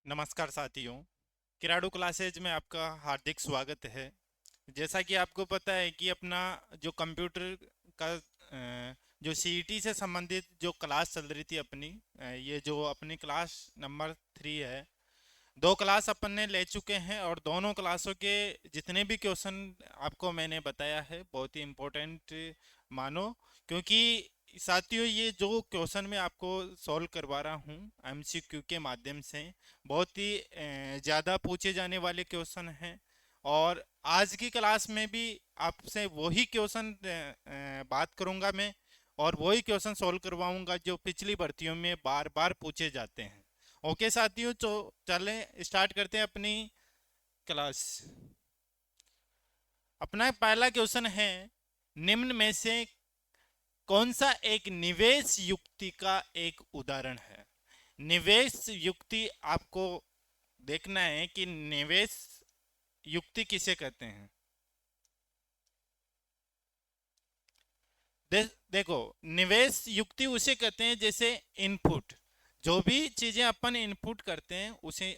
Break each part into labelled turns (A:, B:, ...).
A: नमस्कार साथियों, किराडू क्लासेज में आपका हार्दिक स्वागत है। जैसा कि आपको पता है कि अपना जो कंप्यूटर का जो सीईटी से संबंधित जो क्लास चल रही थी अपनी, ये जो अपनी क्लास नंबर 3 है। दो क्लास अपन ने ले चुके हैं और दोनों क्लासों के जितने भी क्वेश्चन आपको मैंने बताया है बहुत ही इम्पोर्टेंट मानो, क्योंकि साथियों ये जो क्वेश्चन मैं आपको सॉल्व करवा रहा हूँ एमसीक्यू के माध्यम से बहुत ही ज़्यादा पूछे जाने वाले क्वेश्चन हैं। और आज की क्लास में भी आपसे वही क्वेश्चन बात करूँगा मैं, और वही क्वेश्चन सॉल्व करवाऊँगा जो पिछली भर्तियों में बार बार पूछे जाते हैं। ओके साथियों, तो चलें स्टार्ट करते हैं अपनी क्लास। अपना पहला क्वेश्चन है, निम्न में से कौन सा एक निवेश युक्ति का एक उदाहरण है। निवेश युक्ति आपको देखना है कि निवेश युक्ति किसे कहते हैं। देखो, निवेश युक्ति उसे कहते हैं जैसे इनपुट, जो भी चीजें अपन इनपुट करते हैं उसे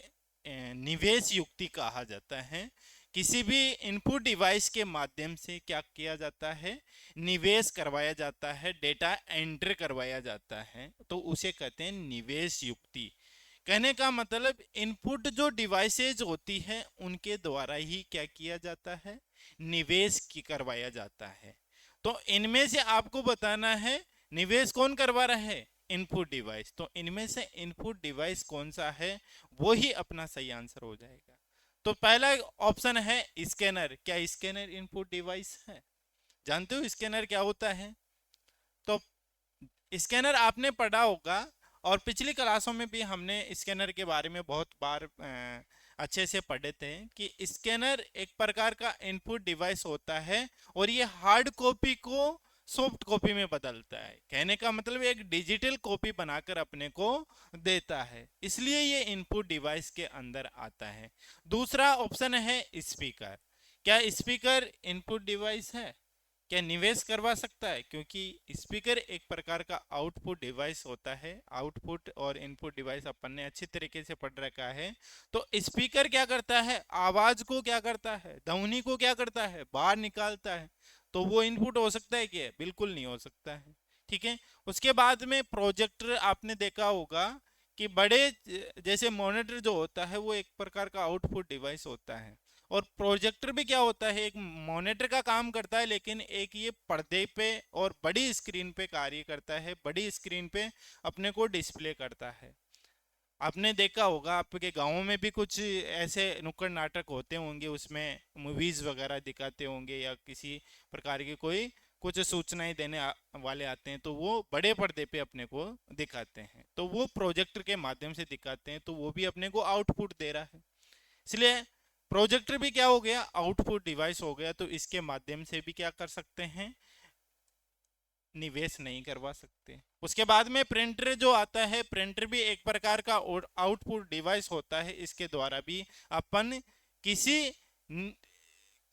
A: निवेश युक्ति कहा जाता है। किसी भी इनपुट डिवाइस के माध्यम से क्या किया जाता है, निवेश करवाया जाता है, डेटा एंटर करवाया जाता है, तो उसे कहते हैं निवेश युक्ति। कहने का मतलब इनपुट जो डिवाइसेज होती है उनके द्वारा ही क्या किया जाता है, निवेश की करवाया जाता है। तो इनमें से आपको बताना है निवेश कौन करवा रहा है, इनपुट डिवाइस। तो इनमें से इनपुट डिवाइस कौन सा है वो ही अपना सही आंसर हो जाएगा। तो पहला ऑप्शन है स्कैनर। क्या स्कैनर इनपुट डिवाइस है? जानते हो स्कैनर क्या होता है? तो स्कैनर आपने पढ़ा होगा और पिछली क्लासों में भी हमने स्कैनर के बारे में बहुत बार अच्छे से पढ़े थे कि स्कैनर एक प्रकार का इनपुट डिवाइस होता है और ये हार्ड कॉपी को सॉफ्ट कॉपी में बदलता है। कहने का मतलब एक डिजिटल कॉपी बनाकर अपने को देता है, इसलिए ये इनपुट डिवाइस के अंदर आता है। दूसरा ऑप्शन है स्पीकर। क्या स्पीकर इनपुट डिवाइस है? क्या निवेश करवा सकता है? क्योंकि स्पीकर एक प्रकार का आउटपुट डिवाइस होता है। आउटपुट और इनपुट डिवाइस अपन ने अच्छी तरीके से पढ़ रखा है। तो स्पीकर क्या करता है, आवाज को क्या करता है, ध्वनि को क्या करता है, बाहर निकालता है। तो वो इनपुट हो सकता है क्या? बिल्कुल नहीं हो सकता है। ठीक है। उसके बाद में प्रोजेक्टर आपने देखा होगा कि बड़े जैसे मॉनिटर जो होता है वो एक प्रकार का आउटपुट डिवाइस होता है, और प्रोजेक्टर भी क्या होता है, एक मॉनिटर का काम करता है, लेकिन एक ये पर्दे पे और बड़ी स्क्रीन पे कार्य करता है, बड़ी स्क्रीन पे अपने को डिस्प्ले करता है। आपने देखा होगा आपके गांवों में भी कुछ ऐसे नुक्कड़ नाटक होते होंगे, उसमें मूवीज वगैरह दिखाते होंगे या किसी प्रकार की कोई कुछ सूचनाएं देने वाले आते हैं, तो वो बड़े पर्दे पे अपने को दिखाते हैं। तो वो प्रोजेक्टर के माध्यम से दिखाते हैं, तो वो भी अपने को आउटपुट दे रहा है। इसलिए प्रोजेक्टर भी क्या हो गया, आउटपुट डिवाइस हो गया। तो इसके माध्यम से भी क्या कर सकते हैं, निवेश नहीं करवा सकते। उसके बाद में प्रिंटर जो आता है, प्रिंटर भी एक प्रकार का आउटपुट डिवाइस होता है। इसके द्वारा भी अपन किसी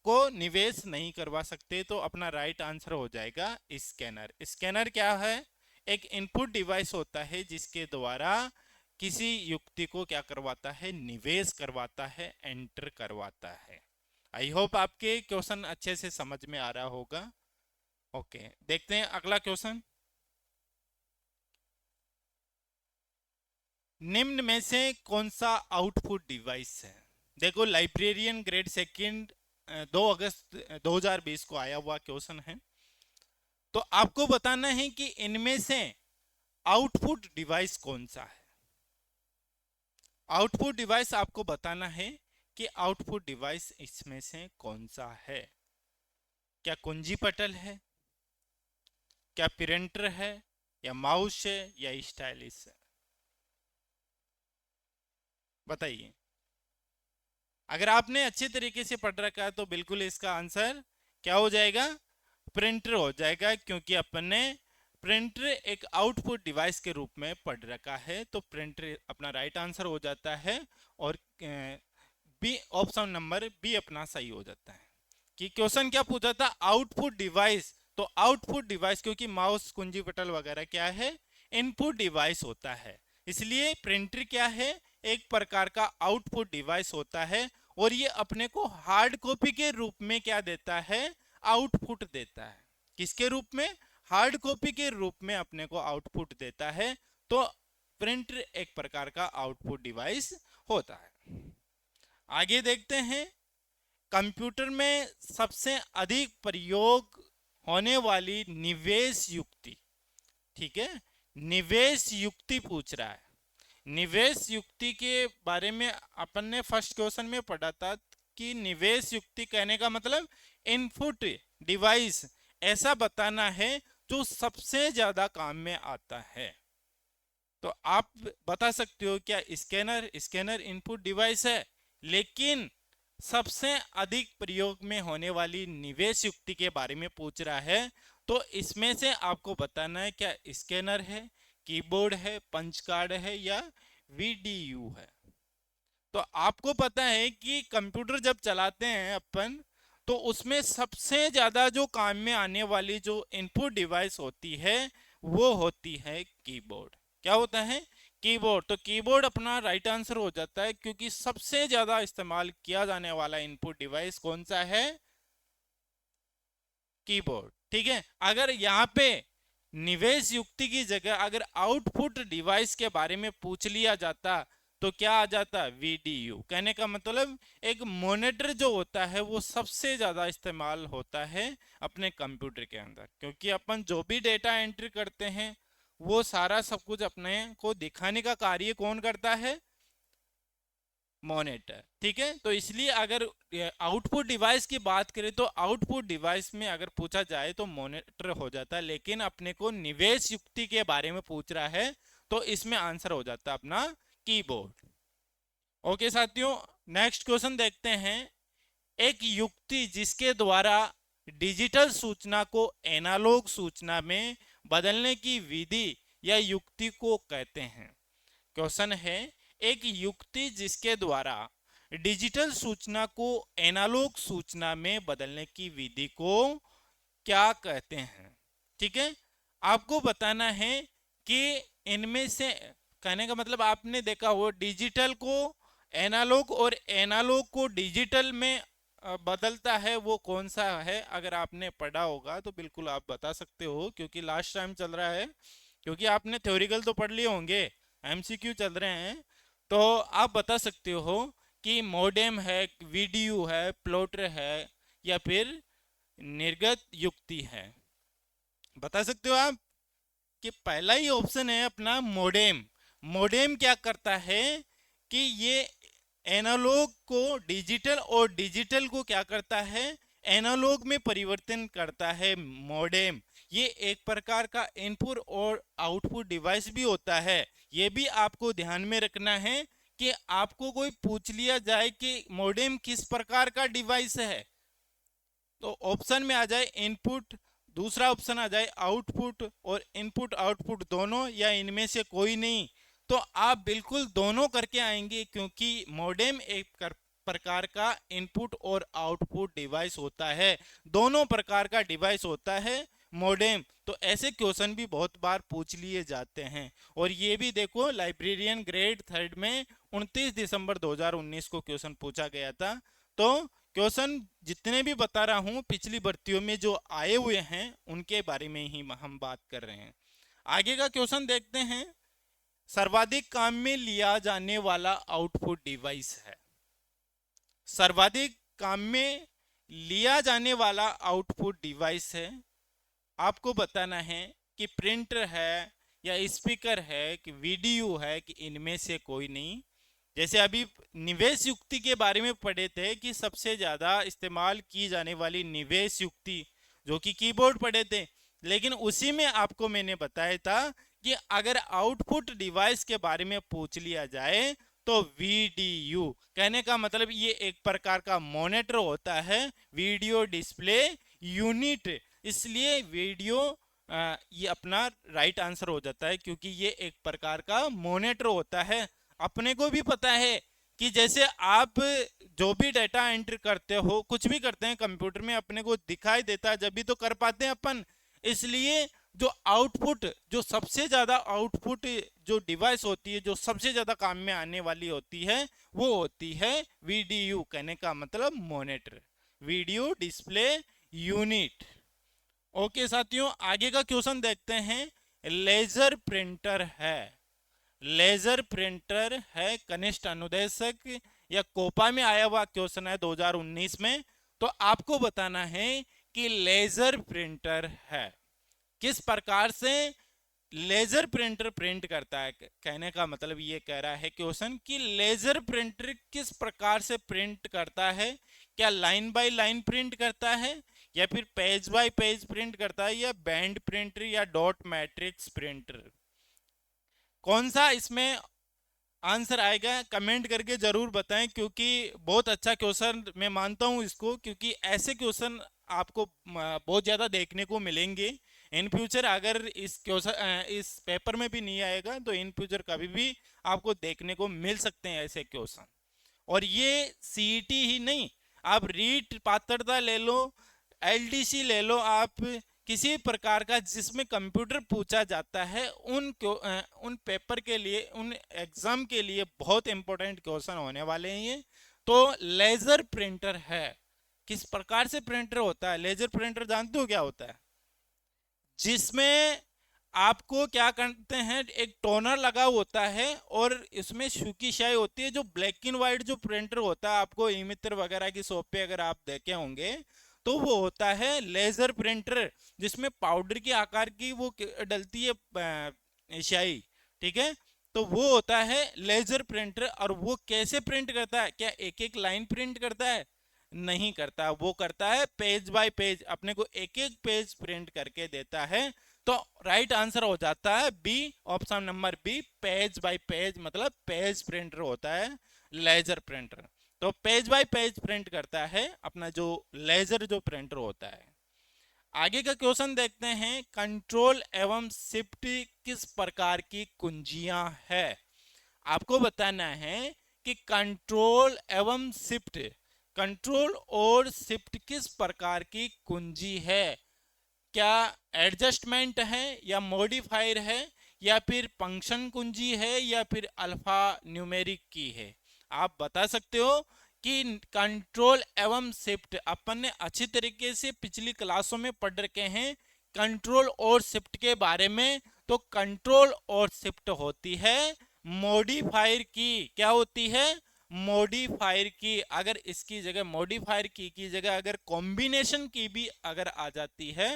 A: को निवेश नहीं करवा सकते। तो अपना राइट आंसर हो जाएगा स्कैनर। स्कैनर क्या है, एक इनपुट डिवाइस होता है जिसके द्वारा किसी युक्ति को क्या करवाता है, निवेश करवाता है, एंटर करवाता है। आई होप आपके क्वेश्चन अच्छे से समझ में आ रहा होगा। ओके, देखते हैं अगला क्वेश्चन। निम्न में से कौन सा आउटपुट डिवाइस है? देखो, लाइब्रेरियन ग्रेड सेकंड 2 अगस्त 2020 को आया हुआ क्वेश्चन है। तो आपको बताना है कि इनमें से आउटपुट डिवाइस कौन सा है। आउटपुट डिवाइस आपको बताना है कि आउटपुट डिवाइस इसमें से कौन सा है। क्या कुंजी पटल है, क्या प्रिंटर है, या माउस है, या स्टाइलिस है? बताइए। अगर आपने अच्छे तरीके से पढ़ रखा है तो बिल्कुल इसका आंसर क्या हो जाएगा, प्रिंटर हो जाएगा, क्योंकि अपन ने प्रिंटर एक आउटपुट डिवाइस के रूप में पढ़ रखा है। तो प्रिंटर अपना राइट आंसर हो जाता है, और बी, ऑप्शन नंबर बी अपना सही हो जाता है। कि क्वेश्चन क्या पूछा था, आउटपुट डिवाइस। तो आउटपुट डिवाइस, क्योंकि माउस कुंजी पटल वगैरह क्या है, इनपुट डिवाइस होता है, इसलिए प्रिंटर क्या है, एक प्रकार का आउटपुट डिवाइस होता है और ये अपने को हार्ड कॉपी के रूप में क्या देता है, आउटपुट देता है। किसके रूप में, हार्ड कॉपी के रूप में अपने को आउटपुट देता है। तो प्रिंटर एक प्रकार का आउटपुट डिवाइस होता है। आगे देखते हैं, कंप्यूटर में सबसे अधिक प्रयोग होने वाली निवेश युक्ति। ठीक है, निवेश युक्ति पूछ रहा है। निवेश युक्ति के बारे में अपन ने फर्स्ट क्वेश्चन में पढ़ा था कि निवेश युक्ति कहने का मतलब इनपुट डिवाइस ऐसा बताना है जो सबसे ज्यादा काम में आता है। तो आप बता सकते हो क्या स्कैनर इनपुट डिवाइस है, लेकिन सबसे अधिक प्रयोग में होने वाली निवेश युक्ति के बारे में पूछ रहा है। तो इसमें से आपको बताना है क्या स्कैनर है, कीबोर्ड है, पंच कार्ड है या वीडीयू है। तो आपको पता है कि कंप्यूटर जब चलाते हैं अपन, तो उसमें सबसे ज्यादा जो काम में आने वाली जो इनपुट डिवाइस होती है वो होती है कीबोर्ड। क्या होता है, कीबोर्ड। तो कीबोर्ड अपना राइट आंसर हो जाता है, क्योंकि सबसे ज्यादा इस्तेमाल किया जाने वाला इनपुट डिवाइस कौन सा है, कीबोर्ड। ठीक है, अगर यहाँ पे निवेश युक्ति की जगह अगर आउटपुट डिवाइस के बारे में पूछ लिया जाता तो क्या आ जाता, वीडीयू। कहने का मतलब एक मॉनिटर जो होता है वो सबसे ज्यादा इस्तेमाल होता है अपने कंप्यूटर के अंदर, क्योंकि अपन जो भी डेटा एंट्री करते हैं वो सारा सब कुछ अपने को दिखाने का कार्य कौन करता है, मॉनिटर। ठीक है, तो इसलिए अगर आउटपुट डिवाइस की बात करें तो आउटपुट डिवाइस में अगर पूछा जाए तो मॉनिटर हो जाता है, लेकिन अपने को निवेश युक्ति के बारे में पूछ रहा है तो इसमें आंसर हो जाता है अपना कीबोर्ड। ओके साथियों, नेक्स्ट क्वेश्चन देखते हैं। एक युक्ति जिसके द्वारा डिजिटल सूचना को एनालॉग सूचना में बदलने की विधि या युक्ति को कहते हैं। क्वेश्चन है, एक युक्ति जिसके द्वारा डिजिटल सूचना को एनालॉग सूचना में बदलने की विधि को क्या कहते हैं। ठीक है, आपको बताना है कि इनमें से, कहने का मतलब आपने देखा हो डिजिटल को एनालॉग और एनालॉग को डिजिटल में बदलता है वो कौन सा है। अगर आपने पढ़ा होगा तो बिल्कुल आप बता सकते हो, क्योंकि लास्ट टाइम चल रहा है, क्योंकि आपने थ्योरिकल तो पढ़ लिए होंगे, एमसीक्यू चल रहे हैं, तो आप बता सकते हो कि मॉडेम है, वीडीयू है, प्लॉटर है या फिर निर्गत युक्ति है। बता सकते हो आप कि पहला ही ऑप्शन है अपना मॉडेम। मॉडेम क्या करता है कि ये एनालॉग को डिजिटल और डिजिटल को क्या करता है, एनालॉग में परिवर्तन करता है मॉडेम। ये एक प्रकार का इनपुट और आउटपुट डिवाइस भी होता है। ये भी आपको ध्यान में रखना है कि आपको कोई पूछ लिया जाए कि मॉडेम किस प्रकार का डिवाइस है, तो ऑप्शन में आ जाए इनपुट, दूसरा ऑप्शन आ जाए आउटपुट, और इनपुट आउटपुट दोनों या इनमें से कोई नहीं, तो आप बिल्कुल दोनों करके आएंगे, क्योंकि मॉडेम एक प्रकार का इनपुट और आउटपुट डिवाइस होता है। दोनों प्रकार का डिवाइस होता है मॉडेम। तो ऐसे क्वेश्चन भी बहुत बार पूछ लिए जाते हैं। और ये भी देखो लाइब्रेरियन ग्रेड 3 में 29 दिसंबर 2019 को क्वेश्चन पूछा गया था। तो क्वेश्चन जितने भी बता रहा हूं पिछली भर्तियों में जो आए हुए हैं उनके बारे में ही हम बात कर रहे हैं। आगे का क्वेश्चन देखते हैं। सर्वाधिक काम में लिया जाने वाला आउटपुट डिवाइस है। सर्वाधिक काम में लिया जाने वाला आउटपुट डिवाइस है। आपको बताना है कि प्रिंटर है या स्पीकर है कि वीडियो है कि इनमें से कोई नहीं। जैसे अभी निवेश युक्ति के बारे में पढ़े थे कि सबसे ज्यादा इस्तेमाल की जाने वाली निवेश युक्ति जो कि कीबोर्ड पढ़े थे, लेकिन उसी में आपको मैंने बताया था कि अगर आउटपुट डिवाइस के बारे में पूछ लिया जाए तो वीडीयू। कहने का मतलब ये एक प्रकार का मॉनिटर होता है, वीडियो डिस्प्ले यूनिट। इसलिए वीडियो ये अपना राइट आंसर हो जाता है, क्योंकि ये एक प्रकार का मॉनिटर होता है। अपने को भी पता है कि जैसे आप जो भी डेटा एंट्री करते हो, कुछ भी करते हैं कंप्यूटर में, अपने को दिखाई देता है जब भी तो कर पाते हैं अपन। इसलिए जो आउटपुट, जो सबसे ज्यादा आउटपुट जो डिवाइस होती है, जो सबसे ज्यादा काम में आने वाली होती है, वो होती है वीडीयू, कहने का मतलब monitor, video display unit. Okay साथियों, आगे का क्वेश्चन देखते हैं। लेजर प्रिंटर है, लेजर प्रिंटर है कनिष्ठ अनुदेशक, या कोपा में आया हुआ क्वेश्चन है 2019 में। तो आपको बताना है कि लेजर प्रिंटर है, किस प्रकार से लेजर प्रिंटर प्रिंट करता है। कहने का मतलब ये कह रहा है क्वेश्चन कि लेजर प्रिंटर किस प्रकार से प्रिंट करता है, क्या लाइन बाय लाइन प्रिंट करता है, या फिर पेज बाय पेज प्रिंट करता है, या बैंड प्रिंटर, या डॉट मैट्रिक्स प्रिंटर। कौन सा इसमें आंसर आएगा कमेंट करके जरूर बताएं, क्योंकि बहुत अच्छा क्वेश्चन मैं मानता हूं इसको, क्योंकि ऐसे क्वेश्चन आपको बहुत ज़्यादा देखने को मिलेंगे इन फ्यूचर। अगर इस क्वेश्चन इस पेपर में भी नहीं आएगा तो इन फ्यूचर कभी भी आपको देखने को मिल सकते हैं ऐसे क्वेश्चन। और ये सीईटी ही नहीं, आप रीट पात्रता ले लो, एलडीसी ले लो, आप किसी प्रकार का जिसमें कंप्यूटर पूछा जाता है उन पेपर के लिए, उन एग्जाम के लिए बहुत इंपॉर्टेंट क्वेश्चन होने वाले हैं ये। तो लेजर प्रिंटर है, किस प्रकार से प्रिंटर होता है। लेजर प्रिंटर जानते हो क्या होता है, जिसमें आपको क्या करते हैं, एक टोनर लगा होता है और इसमें सूखी स्याही होती है। जो ब्लैक एंड व्हाइट जो प्रिंटर होता है, आपको ई मित्र वगैरह की शॉप पे अगर आप देखे होंगे तो वो होता है लेजर प्रिंटर, जिसमें पाउडर के आकार की वो डलती है स्याही, ठीक है। तो वो होता है लेजर प्रिंटर। और वो कैसे प्रिंट करता है, क्या एक एक लाइन प्रिंट करता है, नहीं करता, वो करता है पेज बाय पेज, अपने को एक एक पेज प्रिंट करके देता है। तो राइट आंसर हो जाता है B, option number B, page by page, मतलब पेज प्रिंटर होता है लेजर प्रिंटर। तो पेज बाय पेज प्रिंट करता है अपना जो लेजर जो प्रिंटर होता है। आगे का क्वेश्चन देखते हैं। कंट्रोल एवं शिफ्ट किस प्रकार की कुंजियां है। आपको बताना है कि कंट्रोल एवं शिफ्ट, कंट्रोल और शिफ्ट किस प्रकार की कुंजी है। क्या एडजस्टमेंट है, या मॉडिफायर है, या फिर फंक्शन कुंजी है, या फिर अल्फा न्यूमेरिक की है। आप बता सकते हो कि कंट्रोल एवं शिफ्ट अपन ने अच्छी तरीके से पिछली क्लासों में पढ़ रखे हैं कंट्रोल और शिफ्ट के बारे में। तो कंट्रोल और शिफ्ट होती है मॉडिफायर की, क्या होती है, मॉडिफायर की। अगर इसकी जगह मॉडिफायर की जगह अगर कॉम्बिनेशन की भी अगर आ जाती है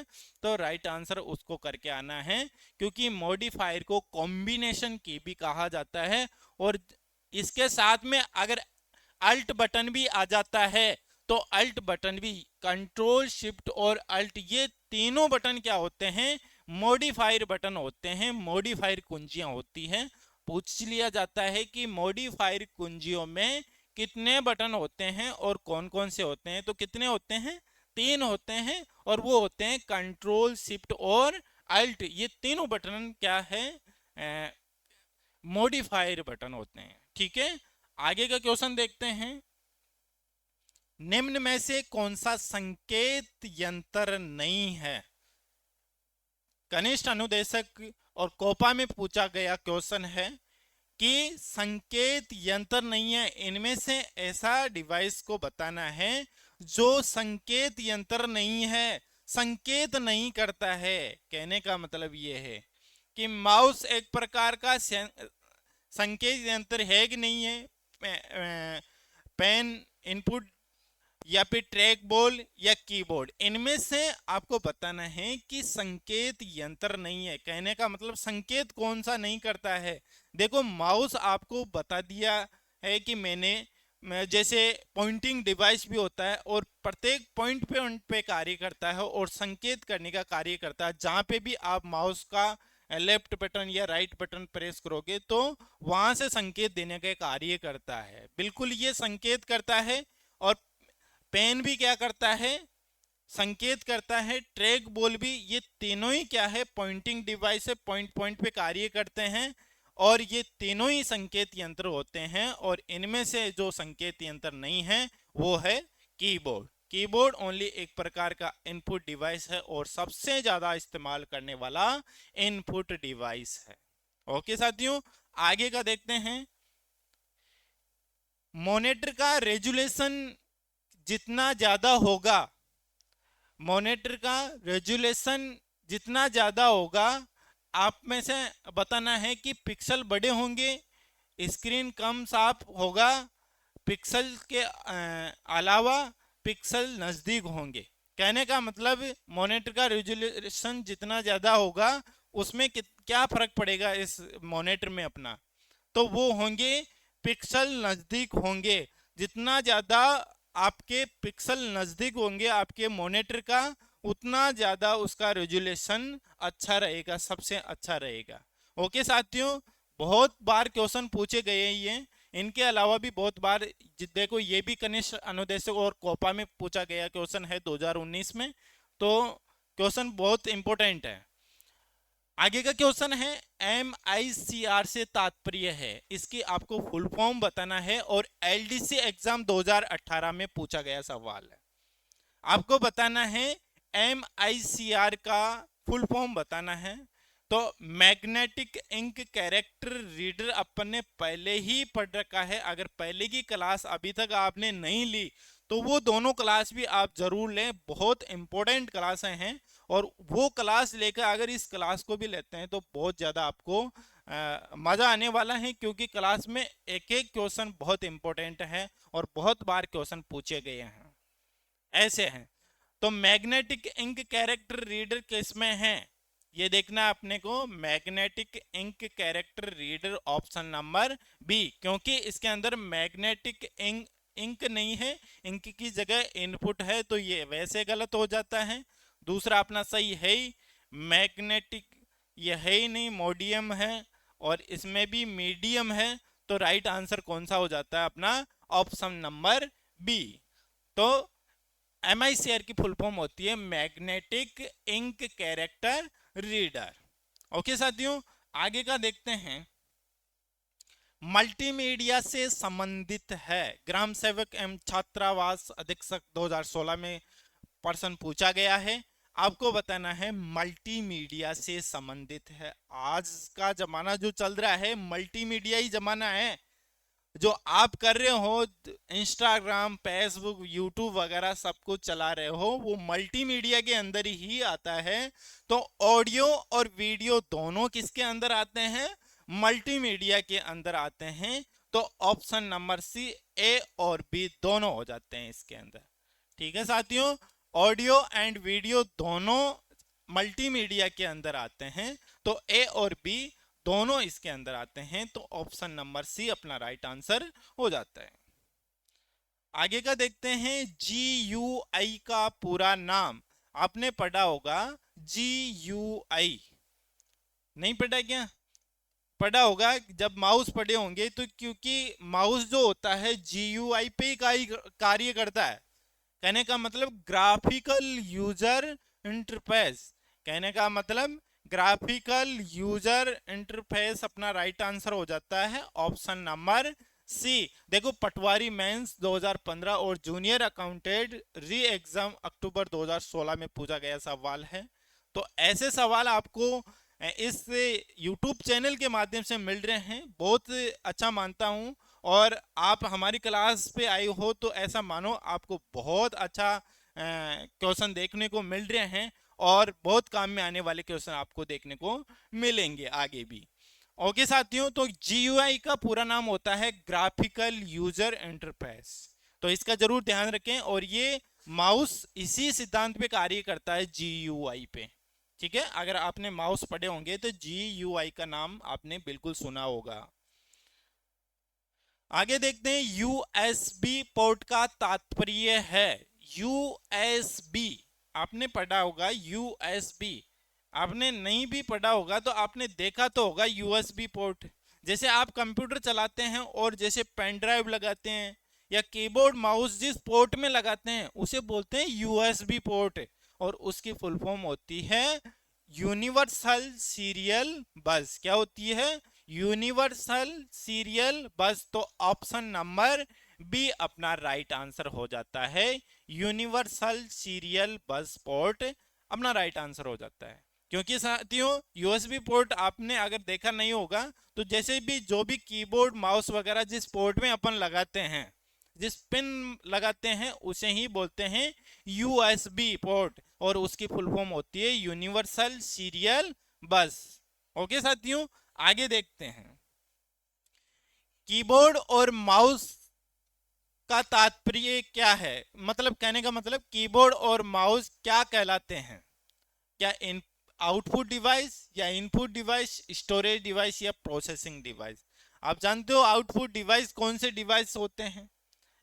A: तो राइट आंसर उसको करके आना है, क्योंकि मॉडिफायर को कॉम्बिनेशन की भी कहा जाता है। और इसके साथ में अगर अल्ट बटन भी आ जाता है तो अल्ट बटन भी, कंट्रोल शिफ्ट और अल्ट ये तीनों बटन क्या होते हैं, मॉडिफायर बटन होते हैं, मॉडिफायर कुंजियां होती हैं। पूछ लिया जाता है कि मॉडिफायर कुंजियों में कितने बटन होते हैं और कौन कौन से होते हैं, तो कितने होते हैं, 3 होते हैं। और वो होते हैं कंट्रोल शिफ्ट और अल्ट, ये तीनों बटन क्या है, मॉडिफायर बटन होते हैं, ठीक है। आगे का क्वेश्चन देखते हैं। निम्न में से कौन सा संकेत यंत्र नहीं है। कनिष्ठ अनुदेशक और कोपा में पूछा गया क्वेश्चन है कि संकेत यंत्र नहीं है, इनमें से ऐसा डिवाइस को बताना है जो संकेत यंत्र नहीं है, संकेत नहीं करता है। कहने का मतलब ये है कि माउस एक प्रकार का संकेत यंत्र है कि नहीं है, पेन इनपुट, या फिर ट्रैक बॉल, या कीबोर्ड, इनमें से आपको बताना है कि संकेत यंत्र नहीं है। कहने का मतलब संकेत कौन सा नहीं करता है। देखो माउस आपको बता दिया है कि मैंने, जैसे पॉइंटिंग डिवाइस भी होता है और प्रत्येक पॉइंट पे कार्य करता है और संकेत करने का कार्य करता है। जहां पे भी आप माउस का लेफ्ट बटन या राइट बटन प्रेस करोगे तो वहां से संकेत देने का कार्य करता है, बिल्कुल ये संकेत करता है। और पेन भी क्या करता है, संकेत करता है। ट्रैक बॉल भी, ये तीनों ही क्या है, पॉइंटिंग डिवाइस है, पॉइंट पॉइंट पे कार्य करते हैं और ये तीनों ही संकेत यंत्र होते हैं। और इनमें से जो संकेत यंत्र नहीं है वो है कीबोर्ड, कीबोर्ड ओनली एक प्रकार का इनपुट डिवाइस है और सबसे ज्यादा इस्तेमाल करने वाला इनपुट डिवाइस है। ओके साथियों, आगे का देखते हैं। मॉनिटर का रेजुलेशन जितना ज्यादा होगा, मॉनिटर का रेजुलेशन जितना ज्यादा होगा, आप में से बताना है कि पिक्सल बड़े होंगे, स्क्रीन कम साफ होगा, पिक्सल के अलावा पिक्सल नजदीक होंगे। कहने का मतलब मॉनिटर का रेजुलेशन जितना ज्यादा होगा उसमें क्या फर्क पड़ेगा इस मॉनिटर में अपना, तो वो होंगे पिक्सल नजदीक होंगे। जितना ज्यादा आपके पिक्सल नजदीक होंगे आपके मॉनिटर का, उतना ज्यादा उसका रेजुलेशन अच्छा रहेगा, सबसे अच्छा रहेगा। ओके साथियों, बहुत बार क्वेश्चन पूछे गए हैं ये, इनके अलावा भी बहुत बार देखो ये भी कनिष्ठ अनुदेशक और कोपा में पूछा गया क्वेश्चन है 2019 में, तो क्वेश्चन बहुत इंपॉर्टेंट है। आगे का क्वेश्चन है MICR से तात्पर्य है, इसकी आपको फुल फॉर्म बताना है और LDC एग्जाम 2018 में पूछा गया सवाल है। आपको बताना है MICR का फुल फॉर्म बताना है। तो मैग्नेटिक इंक कैरेक्टर रीडर अपन ने पहले ही पढ़ रखा है, अगर पहले की क्लास अभी तक आपने नहीं ली तो वो दोनों क्लास भी आप जरूर लें, बहुत इंपॉर्टेंट क्लासें हैं। और वो क्लास लेकर अगर इस क्लास को भी लेते हैं तो बहुत ज़्यादा आपको मज़ा आने वाला है, क्योंकि क्लास में एक एक क्वेश्चन बहुत इंपॉर्टेंट है और बहुत बार क्वेश्चन पूछे गए हैं, ऐसे हैं। तो मैग्नेटिक इंक कैरेक्टर रीडर किसमें है, ये देखना अपने को, magnetic ink character reader option number B, क्योंकि इसके अंदर मैग्नेटिक इंक नहीं है, इंक की जगह इनपुट है, तो ये वैसे गलत हो जाता है। दूसरा अपना सही है ही, मैग्नेटिक ये है ही नहीं, मोडियम है, और इसमें भी मीडियम है, तो राइट आंसर कौन सा हो जाता है अपना, ऑप्शन नंबर बी। तो MICR की फुल फॉर्म होती है magnetic ink character reader. Okay साथियों, आगे का देखते हैं। मल्टीमीडिया से संबंधित है, ग्राम सेवक एवं छात्रावास अधीक्षक 2016 में प्रश्न पूछा गया है। आपको बताना है मल्टीमीडिया से संबंधित है। आज का जमाना जो चल रहा है मल्टीमीडिया ही जमाना है, जो आप कर रहे हो इंस्टाग्राम, फेसबुक, यूट्यूब वगैरह सब कुछ चला रहे हो, वो मल्टीमीडिया के अंदर ही आता है। तो ऑडियो और वीडियो दोनों किसके अंदर आते हैं, मल्टीमीडिया के अंदर आते हैं। तो ऑप्शन नंबर सी, ए और बी दोनों हो जाते हैं इसके अंदर। ठीक है साथियों, ऑडियो एंड वीडियो दोनों मल्टीमीडिया के अंदर आते हैं, तो ए और बी दोनों इसके अंदर आते हैं, तो ऑप्शन नंबर सी अपना राइट आंसर हो जाता है। आगे का देखते हैं। GUI का पूरा नाम आपने पढ़ा होगा, GUI नहीं पढ़ा क्या, पढ़ा होगा जब माउस पढ़े होंगे, तो क्योंकि माउस जो होता है GUI पे ही कार्य करता है। कहने का मतलब ग्राफिकल यूजर इंटरफेस, कहने का मतलब ग्राफिकल यूजर इंटरफेस अपना राइट आंसर हो जाता है, ऑप्शन नंबर सी। देखो पटवारी मेंस 2015 और जूनियर अकाउंटेंट री एग्जाम अक्टूबर 2016 में पूछा गया सवाल है। तो ऐसे सवाल आपको इस YouTube चैनल के माध्यम से मिल रहे हैं, बहुत अच्छा मानता हूं। और आप हमारी क्लास पे आए हो तो ऐसा मानो आपको बहुत अच्छा क्वेश्चन देखने को मिल रहे हैं, और बहुत काम में आने वाले क्वेश्चन आपको देखने को मिलेंगे आगे भी। ओके साथियों, तो GUI का पूरा नाम होता है ग्राफिकल यूजर इंटरफेस, तो इसका जरूर ध्यान रखें। और ये माउस इसी सिद्धांत पे कार्य करता है, GUI पे। ठीक है, अगर आपने माउस पढ़े होंगे तो GUI का नाम आपने बिल्कुल सुना होगा। आगे देखते हैं। USB पोर्ट का तात्पर्य है, USB आपने पढ़ा होगा, USB आपने नहीं भी पढ़ा होगा तो आपने देखा तो होगा USB पोर्ट। जैसे आप कंप्यूटर चलाते हैं और जैसे पेन ड्राइव लगाते हैं या कीबोर्ड माउस जिस पोर्ट में लगाते हैं उसे बोलते हैं USB पोर्ट, और उसकी फुल फॉर्म होती है यूनिवर्सल सीरियल बस। क्या होती है, यूनिवर्सल सीरियल बस। तो ऑप्शन नंबर बी अपना राइट आंसर हो जाता है। यूनिवर्सल सीरियल बस पोर्ट अपना राइट आंसर हो जाता है। क्योंकि साथियों यूएसबी पोर्ट आपने अगर देखा नहीं होगा तो जैसे भी जो भी कीबोर्ड माउस वगैरह जिस पोर्ट में अपन लगाते हैं, जिस पिन लगाते हैं, उसे ही बोलते हैं यूएसबी पोर्ट, और उसकी फुल फॉर्म होती है यूनिवर्सल सीरियल बस। ओके साथियों, आगे देखते हैं। कीबोर्ड और माउस का तात्पर्य क्या है, मतलब कहने का मतलब कीबोर्ड और माउस क्या कहलाते हैं? क्या इन आउटपुट डिवाइस या इनपुट डिवाइस, स्टोरेज डिवाइस या प्रोसेसिंग डिवाइस? आप जानते हो आउटपुट डिवाइस कौन से डिवाइस होते हैं?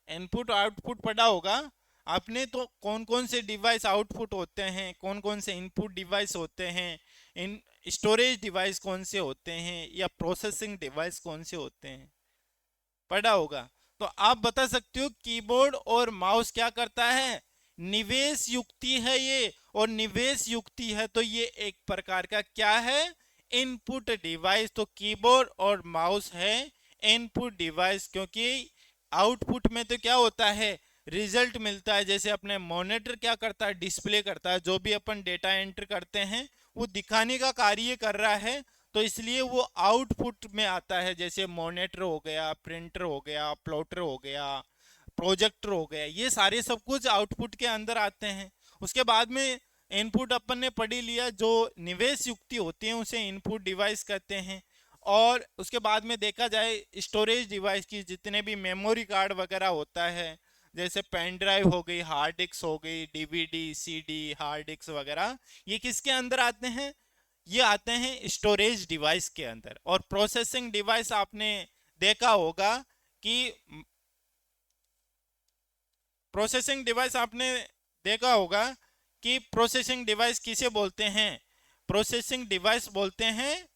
A: इनपुट आउटपुट पढ़ा होगा आपने, तो कौन कौन से डिवाइस आउटपुट होते हैं, कौन कौन से इनपुट डिवाइस होते हैं, इन स्टोरेज डिवाइस कौन से होते हैं, या प्रोसेसिंग डिवाइस कौन से होते हैं, पढ़ा होगा। तो आप बता सकते हो कीबोर्ड और माउस क्या करता है? निवेश युक्ति है ये, और निवेश युक्ति है तो ये एक प्रकार का क्या है? Input device. तो कीबोर्ड और माउस है इनपुट डिवाइस, क्योंकि आउटपुट में तो क्या होता है? रिजल्ट मिलता है। जैसे अपने मॉनिटर क्या करता है? डिस्प्ले करता है, जो भी अपन डेटा एंटर करते हैं वो दिखाने का कार्य कर रहा है, तो इसलिए वो आउटपुट में आता है। जैसे मॉनिटर हो गया, प्रिंटर हो गया, प्लॉटर हो गया, प्रोजेक्टर हो गया, ये सारे सब कुछ आउटपुट के अंदर आते हैं। उसके बाद में इनपुट अपन ने पढ़ी लिया, जो निवेश युक्ति होती है उसे इनपुट डिवाइस कहते हैं। और उसके बाद में देखा जाए स्टोरेज डिवाइस की, जितने भी मेमोरी कार्ड वगैरह होता है, जैसे पेन ड्राइव हो गई, हार्ड डिस्क हो गई, डीवीडी, सीडी, हार्ड डिस्क वगैरह, ये किसके अंदर आते हैं? ये आते हैं स्टोरेज डिवाइस के अंदर। और प्रोसेसिंग डिवाइस आपने देखा होगा कि प्रोसेसिंग डिवाइस आपने देखा होगा कि प्रोसेसिंग डिवाइस किसे बोलते हैं? प्रोसेसिंग डिवाइस बोलते हैं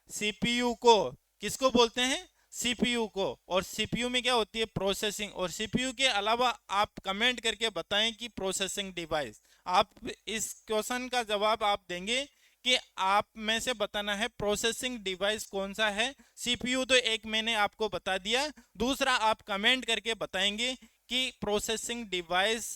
A: सीपीयू को। किसको बोलते हैं? सीपीयू को। और सीपीयू में क्या होती है? प्रोसेसिंग। और सीपीयू के अलावा आप कमेंट करके बताएं कि प्रोसेसिंग डिवाइस। आप इस क्वेश्चन का जवाब आप देंगे कि आप में से बताना है प्रोसेसिंग डिवाइस कौन सा है। सीपीयू तो एक मैंने आपको बता दिया, दूसरा आप कमेंट करके बताएंगे कि प्रोसेसिंग डिवाइस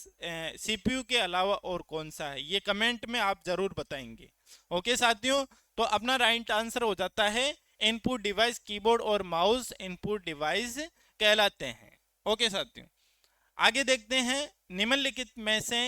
A: सीपीयू के अलावा और कौन सा है। ये कमेंट में आप जरूर बताएंगे। ओके साथियों, तो अपना राइट आंसर हो जाता है इनपुट डिवाइस। कीबोर्ड और माउस इनपुट डिवाइस कहलाते हैं। ओके साथियों, आगे देखते हैं। निम्नलिखित में से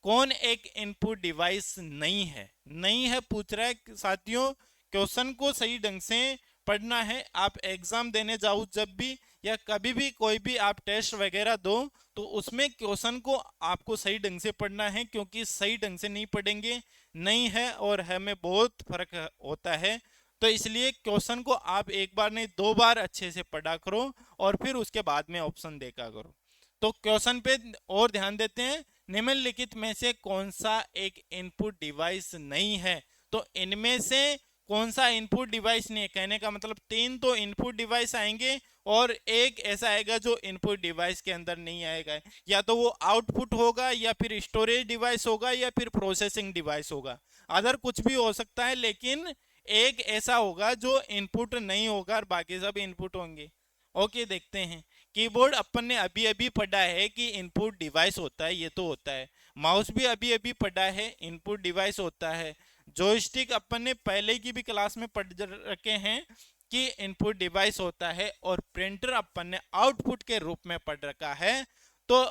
A: कौन एक इनपुट डिवाइस नहीं है? नहीं है पूछ रहा है साथियों। क्वेश्चन को सही ढंग से पढ़ना है। आप एग्जाम देने जाओ जब भी, या कभी भी कोई भी आप टेस्ट वगैरह दो, तो उसमें क्वेश्चन को आपको सही ढंग से पढ़ना है, क्योंकि सही ढंग से नहीं पढ़ेंगे, नहीं है और है में बहुत फर्क होता है। तो इसलिए क्वेश्चन को आप एक बार नहीं 2 बार अच्छे से पढ़ा करो, और फिर उसके बाद में ऑप्शन देखा करो। तो क्वेश्चन पे और ध्यान देते हैं। निम्नलिखित में से कौन सा एक इनपुट डिवाइस नहीं है? तो इनमें से कौन सा इनपुट डिवाइस नहीं है? कहने का मतलब 3 तो इनपुट डिवाइस आएंगे और एक ऐसा आएगा जो इनपुट डिवाइस के अंदर नहीं आएगा। या तो वो आउटपुट होगा, या फिर स्टोरेज डिवाइस होगा, या फिर प्रोसेसिंग डिवाइस होगा। अदर कुछ भी हो सकता है, लेकिन एक ऐसा होगा जो इनपुट नहीं होगा और बाकी सब इनपुट होंगे। ओके, देखते हैं। कीबोर्ड अपन ने अभी अभी पढ़ा है कि इनपुट डिवाइस होता है, ये तो होता है। माउस भी अभी अभी पढ़ा है, इनपुट डिवाइस होता है। जॉयस्टिक अपन ने पहले की भी क्लास में पढ़ रखे हैं कि इनपुट डिवाइस होता है। और प्रिंटर अपन ने आउटपुट के रूप में पढ़ रखा है। तो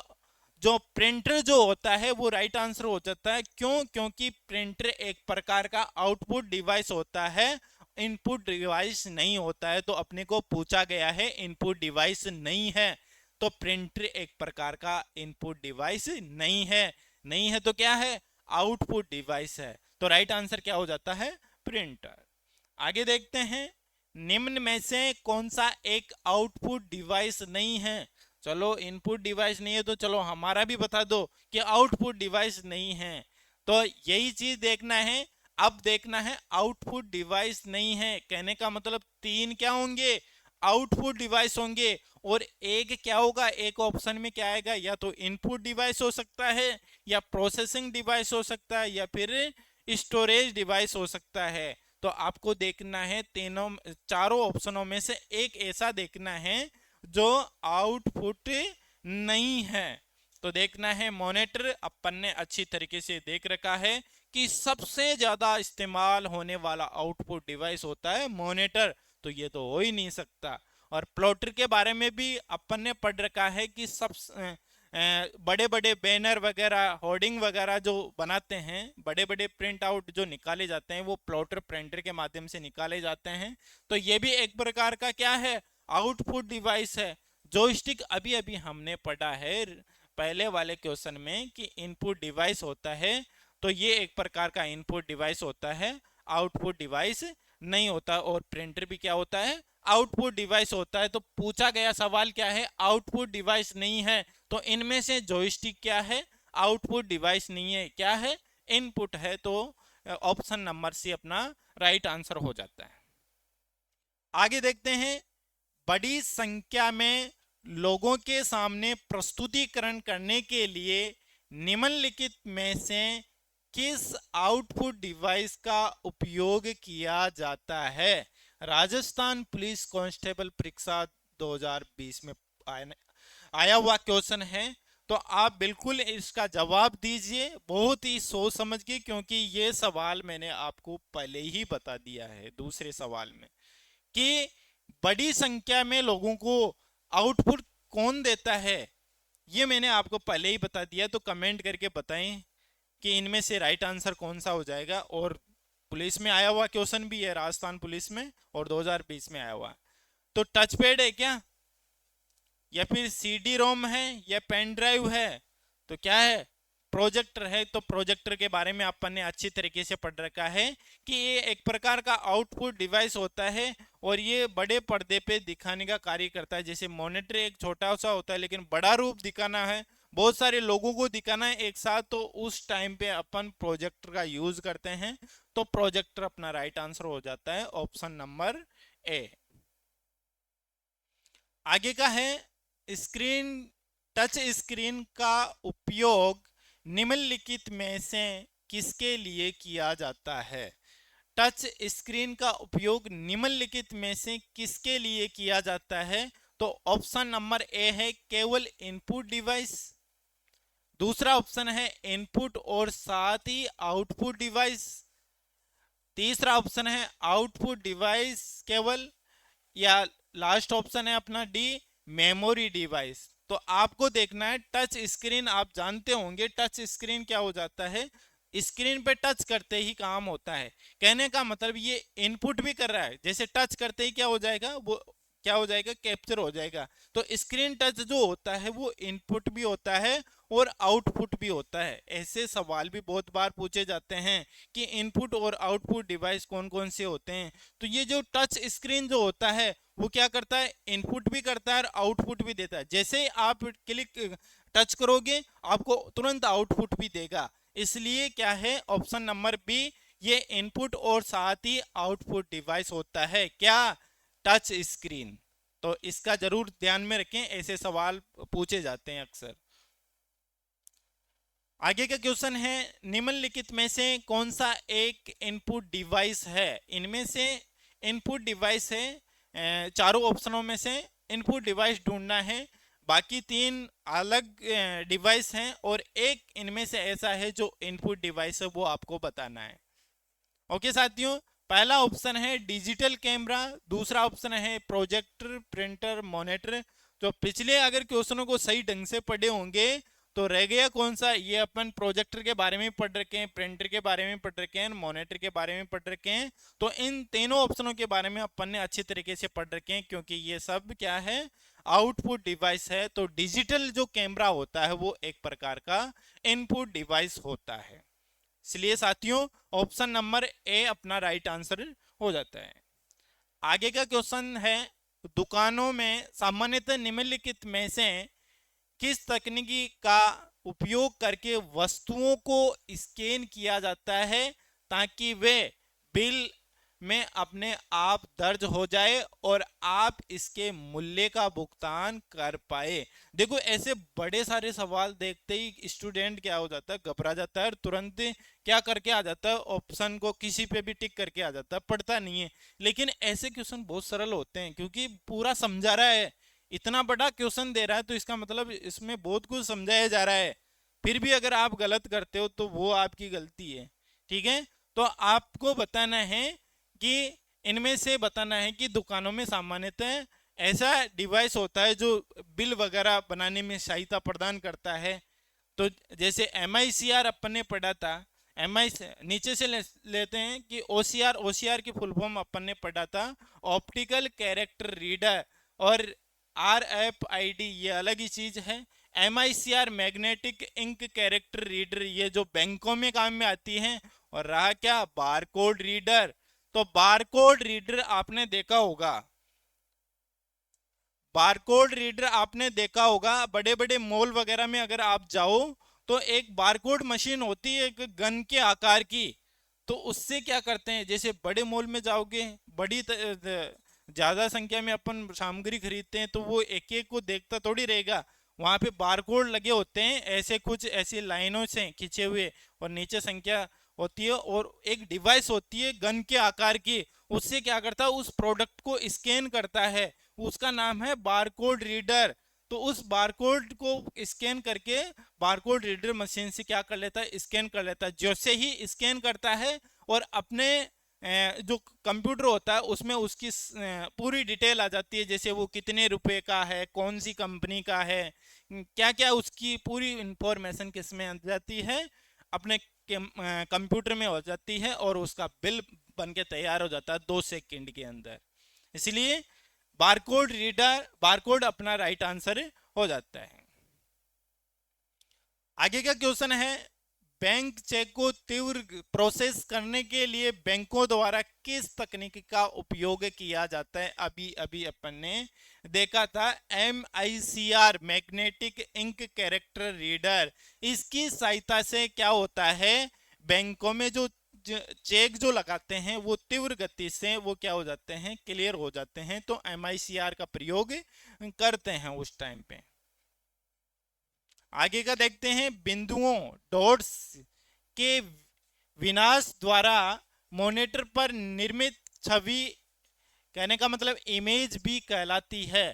A: जो प्रिंटर जो होता है वो राइट आंसर हो जाता है। क्यों? क्योंकि प्रिंटर एक प्रकार का आउटपुट डिवाइस होता है, इनपुट डिवाइस नहीं होता है। तो अपने को पूछा गया है इनपुट डिवाइस नहीं है, तो प्रिंटर एक प्रकार का इनपुट डिवाइस नहीं है। नहीं है तो क्या है? आउटपुट डिवाइस है। तो राइट आंसर क्या हो जाता है? प्रिंटर। आगे देखते हैं। निम्न में से कौन सा एक आउटपुट डिवाइस नहीं है? चलो इनपुट डिवाइस नहीं है तो चलो हमारा भी बता दो कि आउटपुट डिवाइस नहीं है। तो यही चीज देखना है। अब देखना है आउटपुट डिवाइस नहीं है, कहने का मतलब 3 क्या होंगे? आउटपुट डिवाइस होंगे। और एक क्या होगा? एक ऑप्शन में क्या आएगा? या तो इनपुट डिवाइस हो सकता है, या प्रोसेसिंग डिवाइस हो सकता है, या फिर स्टोरेज डिवाइस हो सकता है। तो आपको देखना है तीनों चारों ऑप्शनों में से एक ऐसा देखना है जो आउटपुट नहीं है। तो देखना है मॉनिटर, अपन ने अच्छी तरीके से देख रखा है कि सबसे ज्यादा इस्तेमाल होने वाला आउटपुट डिवाइस होता है मॉनिटर, तो ये तो हो ही नहीं सकता। और प्लॉटर के बारे में भी अपन ने पढ़ रखा है कि सब बड़े बड़े बैनर वगैरह, होर्डिंग वगैरह जो बनाते हैं, बड़े बड़े प्रिंट आउट जो निकाले जाते हैं वो प्लॉटर प्रिंटर के माध्यम से निकाले जाते हैं। तो ये भी एक प्रकार का क्या है, आउटपुट डिवाइस है। जॉयस्टिक अभी अभी हमने पढ़ा है पहले वाले क्वेश्चन में कि इनपुट डिवाइस होता है, तो ये एक प्रकार का इनपुट डिवाइस होता है, आउटपुट डिवाइस नहीं होता। और प्रिंटर भी क्या होता है, आउटपुट डिवाइस होता है। तो पूछा गया सवाल क्या है, आउटपुट डिवाइस नहीं है, तो इनमें से जॉयस्टिक क्या है, आउटपुट डिवाइस नहीं है, क्या है, इनपुट है। तो ऑप्शन नंबर सी अपना राइट आंसर हो जाता है। आगे देखते हैं, बड़ी संख्या में लोगों के सामने प्रस्तुतिकरण करने के लिए निम्नलिखित में से किस आउटपुट डिवाइस का उपयोग किया जाता है। राजस्थान पुलिस कांस्टेबल परीक्षा 2020 में आया हुआ क्वेश्चन है। तो आप बिल्कुल इसका जवाब दीजिए बहुत ही सोच समझ के, क्योंकि ये सवाल मैंने आपको पहले ही बता दिया है दूसरे सवाल में कि बड़ी संख्या में लोगों को आउटपुट कौन देता है, ये मैंने आपको पहले ही बता दिया। तो कमेंट करके बताएं कि इनमें से राइट आंसर कौन सा हो जाएगा। और पुलिस में आया हुआ क्वेश्चन भी है, राजस्थान पुलिस में, और 2020 में आया हुआ। तो टच पैड है क्या, या फिर सीडी रोम है, या पेन ड्राइव है, तो क्या है, प्रोजेक्टर है। तो प्रोजेक्टर के बारे में अपन ने अच्छी तरीके से पढ़ रखा है कि ये एक प्रकार का आउटपुट डिवाइस होता है और ये बड़े पर्दे पे दिखाने का कार्य करता है। जैसे मॉनिटर एक छोटा सा होता है, लेकिन बड़ा रूप दिखाना है, बहुत सारे लोगों को दिखाना है एक साथ, तो उस टाइम पे अपन प्रोजेक्टर का यूज करते हैं। तो प्रोजेक्टर अपना राइट आंसर हो जाता है, ऑप्शन नंबर ए। आगे का है, स्क्रीन, टच स्क्रीन का उपयोग निम्नलिखित में से किसके लिए किया जाता है। टच स्क्रीन का उपयोग निम्नलिखित में से किसके लिए किया जाता है। तो ऑप्शन नंबर ए है केवल इनपुट डिवाइस, दूसरा ऑप्शन है इनपुट और साथ ही आउटपुट डिवाइस, तीसरा ऑप्शन है आउटपुट डिवाइस केवल, या लास्ट ऑप्शन है अपना डी, मेमोरी डिवाइस। तो आपको देखना है, टच स्क्रीन आप जानते होंगे, टच स्क्रीन क्या हो जाता है, स्क्रीन पे टच करते ही काम होता है। कहने का मतलब ये इनपुट भी कर रहा है, जैसे टच करते ही क्या हो जाएगा, वो क्या हो जाएगा, कैप्चर हो जाएगा। तो स्क्रीन टच जो होता है वो इनपुट भी होता है और आउटपुट भी होता है। ऐसे सवाल भी बहुत बार पूछे जाते हैं कि इनपुट और आउटपुट डिवाइस कौन कौन से होते हैं। तो ये जो टच स्क्रीन जो होता है वो क्या करता है, इनपुट भी करता है और आउटपुट भी देता है। जैसे ही आप क्लिक टच करोगे आपको तुरंत आउटपुट भी देगा। इसलिए क्या है, ऑप्शन नंबर बी, ये इनपुट और साथ ही आउटपुट डिवाइस होता है, क्या, टच स्क्रीन। तो इसका जरूर ध्यान में रखें, ऐसे सवाल पूछे जाते हैं अक्सर। आगे का क्वेश्चन है, निम्नलिखित में से कौन सा एक इनपुट डिवाइस है। इनमें से इनपुट डिवाइस है, चारों ऑप्शनों में से इनपुट डिवाइस ढूंढना है। बाकी तीन अलग डिवाइस हैं और एक इनमें से ऐसा है जो इनपुट डिवाइस है, वो आपको बताना है। ओके साथियों, पहला ऑप्शन है डिजिटल कैमरा, दूसरा ऑप्शन है प्रोजेक्टर, प्रिंटर, मॉनिटर। तो पिछले अगर क्वेश्चनों को सही ढंग से पढ़े होंगे तो रह गया कौन सा, ये अपन प्रोजेक्टर के बारे में पढ़ रखे हैं, प्रिंटर के बारे में पढ़ रखे हैं, मॉनिटर के बारे में पढ़ रखे हैं। तो इन तीनों ऑप्शनों के बारे में अपन ने अच्छी तरीके से पढ़ रखे हैं, क्योंकि ये सब क्या है, आउटपुट डिवाइस है। तो डिजिटल जो कैमरा होता है वो एक प्रकार का इनपुट डिवाइस होता है। इसलिए साथियों ऑप्शन नंबर ए अपना राइट आंसर हो जाता है। आगे का क्वेश्चन है, दुकानों में सामान्यतः निम्नलिखित में से किस तकनीकी का उपयोग करके वस्तुओं को स्कैन किया जाता है ताकि वे बिल में अपने आप दर्ज हो जाए और आप इसके मूल्य का भुगतान कर पाए। देखो ऐसे बड़े सारे सवाल देखते ही स्टूडेंट क्या हो जाता है, घबरा जाता है और तुरंत क्या करके आ जाता है, ऑप्शन को किसी पे भी टिक करके आ जाता है, पढ़ता नहीं है। लेकिन ऐसे क्वेश्चन बहुत सरल होते हैं क्योंकि पूरा समझा रहा है, इतना बड़ा क्वेश्चन दे रहा है तो इसका मतलब इसमें बहुत कुछ समझाया जा रहा है, फिर भी अगर आप गलत करते हो तो वो आपकी गलती है। ठीक है, तो आपको बताना है कि इनमें से बताना है कि दुकानों में सामान्यतः ऐसा डिवाइस होता है जो बिल वगैरह बनाने में सहायता प्रदान करता है। तो जैसे MICR अपन ने पढ़ा था, MI नीचे से लेते हैं कि OCR की फुल फॉर्म अपन ने पढ़ा था ऑप्टिकल कैरेक्टर रीडर, और RFID ये अलग ही चीज है। MICR magnetic ink character reader, ये जो बैंकों में काम में आती है। और रहा क्या, बारकोड रीडर। तो बारकोड रीडर आपने देखा होगा, बारकोड रीडर आपने देखा होगा बड़े बड़े मॉल वगैरह में अगर आप जाओ तो एक बारकोड मशीन होती है एक गन के आकार की। तो उससे क्या करते हैं, जैसे बड़े मॉल में जाओगे, बड़ी ज्यादा संख्या में अपन सामग्री खरीदते हैं तो वो एक एक को देखता थोड़ी रहेगा, वहां पे बारकोड लगे होते हैं ऐसे कुछ ऐसी लाइनों से खींचे हुए, और नीचे संख्या होती है और एक डिवाइस होती है गन के आकार की। उससे क्या करता है, उस प्रोडक्ट को स्कैन करता है, उसका नाम है बारकोड रीडर। तो उस बारकोड को स्कैन करके बारकोड रीडर मशीन से क्या कर लेता है, स्कैन कर लेता है। जैसे ही स्कैन करता है और अपने जो कंप्यूटर होता है उसमें उसकी पूरी डिटेल आ जाती है, जैसे वो कितने रुपए का है, कौन सी कंपनी का है, क्या क्या उसकी पूरी इंफॉर्मेशन किस में आ जाती है, अपने कंप्यूटर में हो जाती है, और उसका बिल बन के तैयार हो जाता है 2 सेकंड के अंदर। इसलिए बारकोड रीडर, बारकोड अपना राइट आंसर हो जाता है। आगे का क्वेश्चन है, बैंक चेक को तीव्र प्रोसेस करने के लिए बैंकों द्वारा किस तकनीक का उपयोग किया जाता है। अभी अभी अपन ने देखा था MICR magnetic ink character reader, इसकी सहायता से क्या होता है, बैंकों में जो चेक जो लगाते हैं वो तीव्र गति से वो क्या हो जाते हैं, क्लियर हो जाते हैं। तो MICR का प्रयोग करते हैं उस टाइम पे। आगे का देखते हैं, बिंदुओं डॉट्स के विनाश द्वारा मॉनिटर पर निर्मित छवि, कहने का मतलब इमेज भी कहलाती है।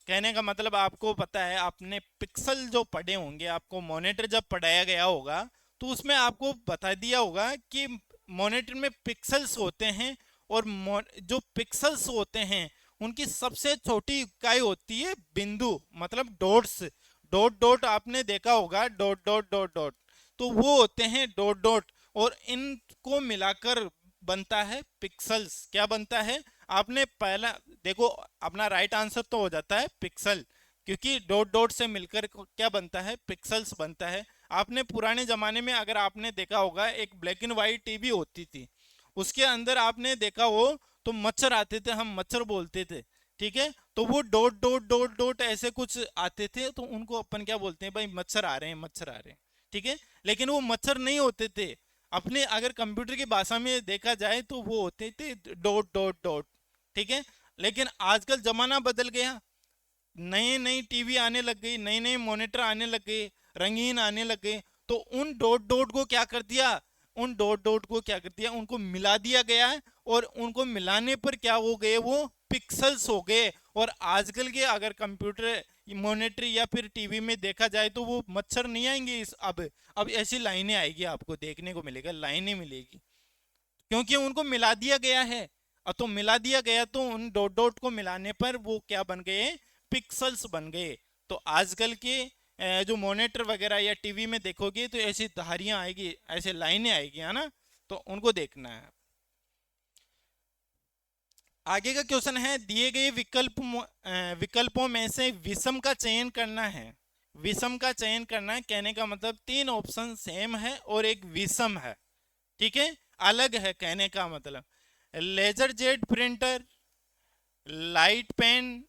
A: कहने का मतलब आपको पता है, आपने पिक्सल जो पढ़े होंगे, आपको मॉनिटर जब पढ़ाया गया होगा तो उसमें आपको बता दिया होगा कि मॉनिटर में पिक्सल्स होते हैं, और जो पिक्सल्स होते हैं उनकी सबसे छोटी इकाई होती है बिंदु, मतलब डॉट्स। डॉट डॉट आपने देखा होगा, डॉट डॉट डॉट डॉट, तो वो होते हैं डॉट डॉट, और इनको मिलाकर बनता है पिक्सल्स। क्या बनता है, आपने पहला देखो, अपना राइट आंसर तो हो जाता है पिक्सल, क्योंकि डॉट डॉट से मिलकर क्या बनता है, पिक्सल्स बनता है। आपने पुराने जमाने में अगर आपने देखा होगा, एक ब्लैक एंड व्हाइट टीवी होती थी, उसके अंदर आपने देखा हो तो मच्छर आते थे, हम मच्छर बोलते थे। ठीक है, तो वो डॉट डॉट डॉट डॉट ऐसे कुछ आते थे, तो उनको अपन क्या बोलते हैं, भाई मच्छर आ रहे हैं, मच्छर आ रहे हैं। ठीक है, लेकिन वो मच्छर नहीं होते थे, अपने अगर कंप्यूटर की भाषा में देखा जाए तो वो होते थे डॉट डॉट डॉट। ठीक है, लेकिन आजकल जमाना बदल गया, नए नई टीवी आने लग गई, नए नए मॉनिटर आने लग गए, रंगीन आने लग गए, तो उन डॉट डॉट को क्या कर दिया, उन डॉट डॉट को क्या कर दिया, उनको मिला दिया गया है, और उनको मिलाने पर क्या हो गए, वो पिक्सल्स हो गए। और आजकल के अगर कंप्यूटर मॉनिटर या फिर टीवी में देखा जाए तो वो मच्छर नहीं आएंगे, इस अब ऐसी लाइनें आएगी, आपको देखने को मिलेगा, लाइनें मिलेगी, क्योंकि उनको मिला दिया गया है। तो मिला दिया गया तो उन डॉट डॉट को मिलाने पर वो क्या बन गए, पिक्सल्स बन गए। तो आजकल के जो मॉनिटर वगैरह या टीवी में देखोगे तो ऐसी धारियां आएगी, ऐसे लाइनें आएगी, है ना, तो उनको देखना है। आगे का क्वेश्चन है, दिए गए विकल्पों में से विषम का चयन करना है। विषम का चयन करना है, कहने का मतलब 3 ऑप्शन सेम है और एक विषम है। ठीक है, अलग है, कहने का मतलब laser jet printer, light pen,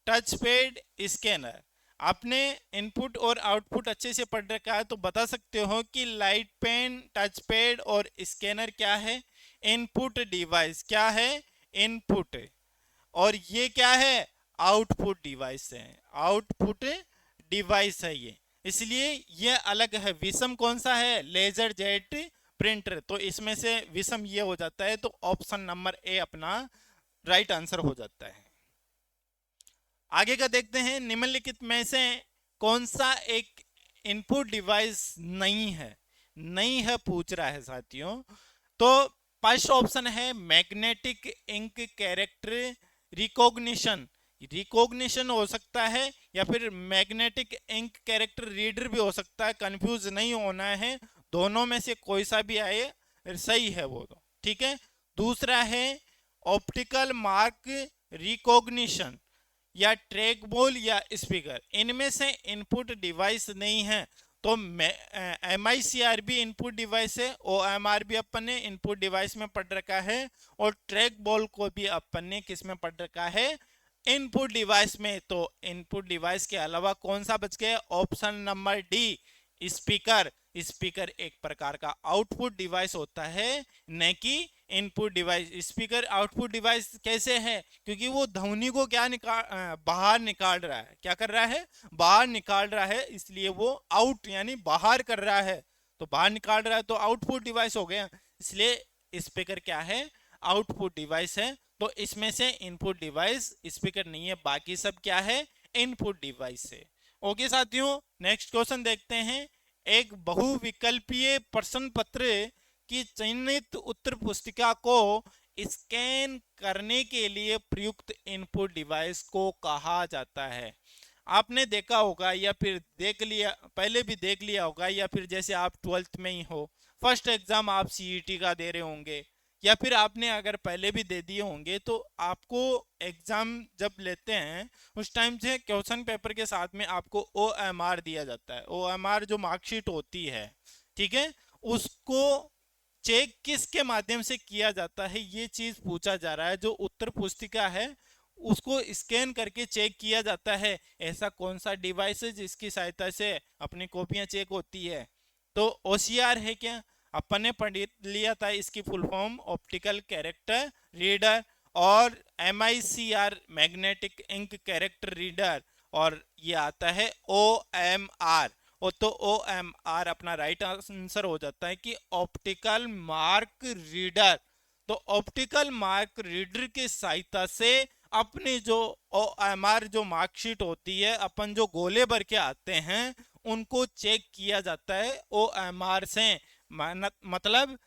A: touch pad, scanner. आपने इनपुट और आउटपुट अच्छे से पढ़ रखा है तो बता सकते हो कि लाइट पेन, टच पैड और स्कैनर क्या है, इनपुट डिवाइस। क्या है, इनपुट। और ये क्या है, आउटपुट डिवाइस है, आउटपुट डिवाइस है ये, इसलिए ये अलग है। विषम कौन सा है, लेजर जेट प्रिंटर। तो इसमें से विषम ये हो जाता है, तो ऑप्शन नंबर ए अपना राइट आंसर हो जाता है। आगे का देखते हैं, निम्नलिखित में से कौन सा एक इनपुट डिवाइस नहीं है पूछ रहा है साथियों। तो फर्स्ट ऑप्शन है magnetic ink character recognition. Recognition हो सकता है या फिर मैग्नेटिक इंक कैरेक्टर रीडर भी हो सकता है, कंफ्यूज नहीं होना है, दोनों में से कोई सा भी आए सही है वो तो ठीक है। दूसरा है ऑप्टिकल मार्क रिकॉग्निशन या ट्रैक बॉल या स्पीकर, इनमें से इनपुट डिवाइस नहीं है। तो MICRB इनपुट डिवाइस है, OMR भी अपन ने इनपुट डिवाइस में पढ़ रखा है, और ट्रैक बॉल को भी अपन ने किस में पढ़ रखा है, इनपुट डिवाइस में। तो इनपुट डिवाइस के अलावा कौन सा बच गया, option number D speaker. Speaker एक प्रकार का आउटपुट डिवाइस होता है, न कि input device. Speaker output device कैसे है, क्योंकि वो ध्वनि को क्या बाहर निकाल रहा है, क्या कर रहा है, बाहर निकाल रहा है, इसलिए वो आउट यानी बाहर कर रहा है। तो बाहर निकाल रहा है तो आउटपुट डिवाइस हो गया, इसलिए स्पीकर क्या है, आउटपुट डिवाइस है। तो इसमें से इनपुट डिवाइस स्पीकर नहीं है, बाकी सब क्या है, इनपुट डिवाइस है। ओके साथियों, नेक्स्ट क्वेश्चन देखते हैं। एक बहुविकल्पीय प्रश्न पत्र की चयनित उत्तर पुस्तिका को स्कैन करने के लिए प्रयुक्त इनपुट डिवाइस को कहा जाता है। आपने देखा होगा या फिर देख लिया, पहले भी देख लिया होगा, या फिर जैसे आप 12th में ही हो, फर्स्ट एग्जाम आप CET का दे रहे होंगे, या फिर आपने अगर पहले भी दे दिए होंगे, तो आपको एग्जाम जब लेते हैं उस टाइम से क्वेश्चन पेपर के साथ में आपको OMR दिया जाता है। OMR जो मार्कशीट होती है, ठीक है, उसको चेक किसके माध्यम से किया जाता है, ये चीज पूछा जा रहा है। जो उत्तर पुस्तिका है उसको स्कैन करके चेक किया जाता है, ऐसा कौन सा डिवाइस है जिसकी सहायता से अपनी कॉपियां चेक होती है। तो OCR है क्या, अपन ने पढ़ लिया था इसकी full form, optical character reader, और MICR magnetic ink character reader, और ये आता है OMR। और तो OMR अपना राइट आंसर हो जाता है कि ऑप्टिकल मार्क रीडर। तो ऑप्टिकल मार्क रीडर की सहायता से अपनी जो OMR जो मार्कशीट होती है, अपन जो गोले भर के आते हैं उनको चेक किया जाता है OMR से। मतलब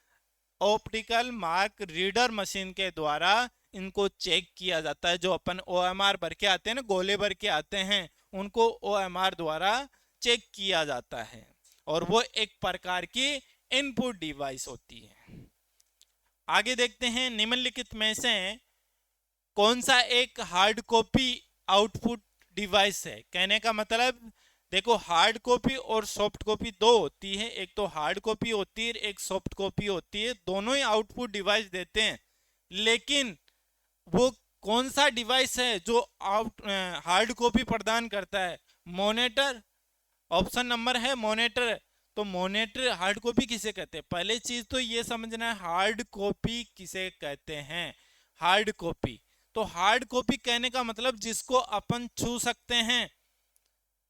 A: ऑप्टिकल मार्क रीडर मशीन के द्वारा इनको चेक किया जाता है। जो अपन OMR भर के आते हैं ना, गोले भर के आते हैं, उनको OMR द्वारा चेक किया जाता है, और वो एक प्रकार की इनपुट डिवाइस होती है। आगे देखते हैं, निम्नलिखित में से कौन सा एक हार्ड कॉपी आउटपुट डिवाइस है। कहने का मतलब देखो, हार्ड कॉपी और सॉफ्ट कॉपी दो होती है, एक तो हार्ड कॉपी होती है, एक सॉफ्ट कॉपी होती है, दोनों ही आउटपुट डिवाइस देते हैं। लेकिन वो कौन सा डिवाइस है जो हार्ड कॉपी प्रदान करता है, मॉनिटर। ऑप्शन नंबर है मॉनिटर। तो मॉनिटर हार्ड कॉपी किसे कहते हैं, पहले चीज तो ये समझना है हार्ड कॉपी किसे कहते हैं। हार्ड कॉपी, तो हार्ड कॉपी कहने का मतलब जिसको अपन छू सकते हैं।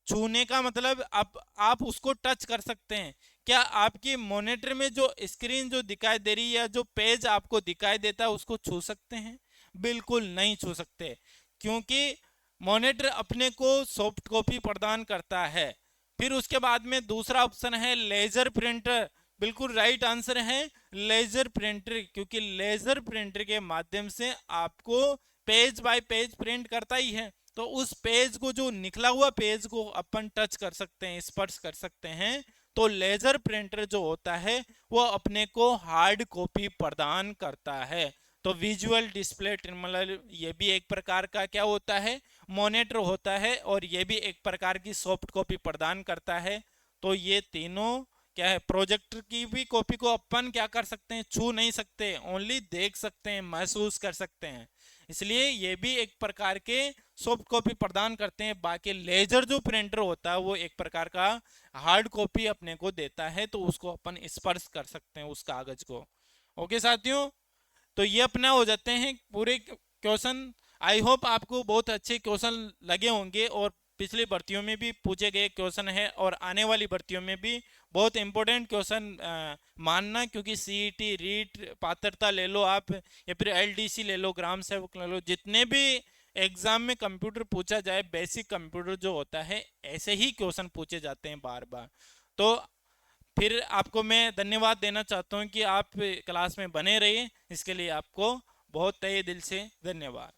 A: छूने का मतलब आप उसको टच कर सकते हैं। क्या आपकी मॉनिटर में जो स्क्रीन जो दिखाई दे रही है या जो पेज आपको दिखाई देता है उसको छू सकते हैं, बिल्कुल नहीं छू सकते, क्योंकि मॉनिटर अपने को सॉफ्ट कॉपी प्रदान करता है। फिर उसके बाद में दूसरा ऑप्शन है लेजर प्रिंटर, बिल्कुल राइट आंसर है लेजर प्रिंटर, क्योंकि लेजर प्रिंटर के माध्यम से आपको पेज बाय पेज प्रिंट करता ही है। तो उस पेज को, जो निकला हुआ पेज को अपन टच कर सकते हैं, स्पर्श कर सकते हैं। तो लेजर प्रिंटर जो होता है वो अपने को हार्ड कॉपी प्रदान करता है। तो विजुअल डिस्प्ले टर्मिनल ये भी एक प्रकार का क्या होता है, मॉनिटर होता है, और ये भी एक प्रकार की सॉफ्ट कॉपी प्रदान करता है। तो ये तीनों क्या है, प्रोजेक्टर की भी कॉपी को अपन क्या कर सकते हैं, छू नहीं सकते, ओनली देख सकते हैं, महसूस कर सकते हैं, इसलिए ये भी एक प्रकार के सॉफ्ट कॉपी प्रदान करते हैं। बाकी लेजर जो प्रिंटर होता है वो एक प्रकार का हार्ड कॉपी अपने को देता है, तो उसको अपन स्पर्श कर सकते हैं उस कागज को। ओके साथियों, तो ये अपना हो जाते हैं पूरे क्वेश्चन। आई होप आपको बहुत अच्छे क्वेश्चन लगे होंगे, और पिछली भर्तियों में भी पूछे गए क्वेश्चन है, और आने वाली भर्तियों में भी बहुत इंपॉर्टेंट क्वेश्चन मानना, क्योंकि CET रीट पात्रता ले लो आप, या फिर LDC ले लो, ग्राम सेवक ले लो, जितने भी एग्जाम में कंप्यूटर पूछा जाए, बेसिक कंप्यूटर जो होता है ऐसे ही क्वेश्चन पूछे जाते हैं बार बार। तो फिर आपको मैं धन्यवाद देना चाहता हूं कि आप क्लास में बने रहिए, इसके लिए आपको बहुत तहे दिल से धन्यवाद।